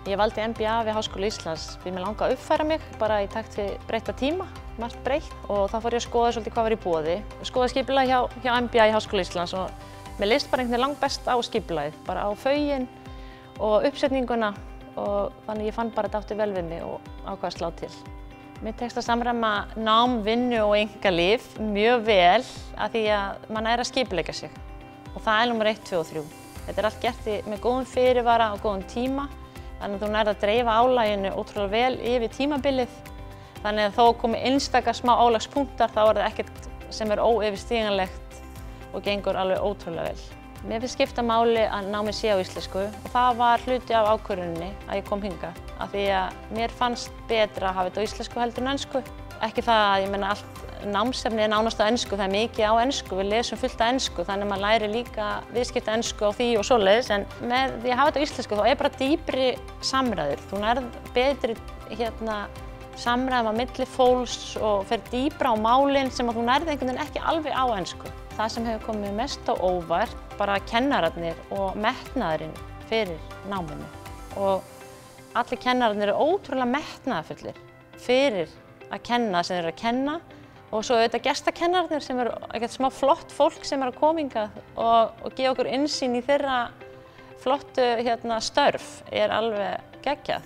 Ég valdi MBA við Háskóla Íslands því mig langaði að uppfæra mig bara í takt við breytta tíma, margt breytt, og þá fór ég að skoða svolítið hvað var í boði. Skoða skipulag hjá MBA í Háskóla Íslands og mér leist bara einhvern veginn langbest á skipulagið, bara á fauginn og uppsetninguna, og þannig ég fann bara að þetta átti vel við mig og ákvað að slá til. Mér tekst að samræma nám, vinnu og einkalíf mjög vel af því að mann að skipuleggja sig, og það er númer 1, 2 og 3. Þetta er allt gert með góðum fyrirvara og góðum tíma. Þannig að þú nærð að dreifa álaginu ótrúlega vel yfir tímabilið. Þannig að þó komi einstaka smá álagspunktar þá er það ekkert sem er óyfirstíganlegt og gengur alveg ótrúlega vel. Mér finnst skipta máli að námið sé á íslensku og það var hluti af ákvörðuninni að ég kom hingað. Af því að mér fannst betra að hafa þetta á íslensku heldur en ensku. Ekki það að ég meina allt námsefni er nánast á ensku, það er mikið á ensku, við lesum fullt af ensku, þannig að maður læri líka viðskipta ensku á því og svoleiðis, en með því að hafa þetta á íslensku þá er bara dýpri samræður. Þú nærð betri samræðum á milli fólks og fer dýpra á málin sem að þú nærð einhvern veginn ekki alveg á ensku. Það sem hefur komið mest á óvart, bara kennararnir og metnaðurinn fyrir náminu. Og allir kennararnir eru ótrúlega metnaðarfullir fyrir að kenna sem þeir eru að kenna, og svo auðvitað gestakennararnir sem eru ekkert smá flott fólk sem eru að koma hingað og gefa okkur innsýn í þeirra flottu störf er alveg geggjað.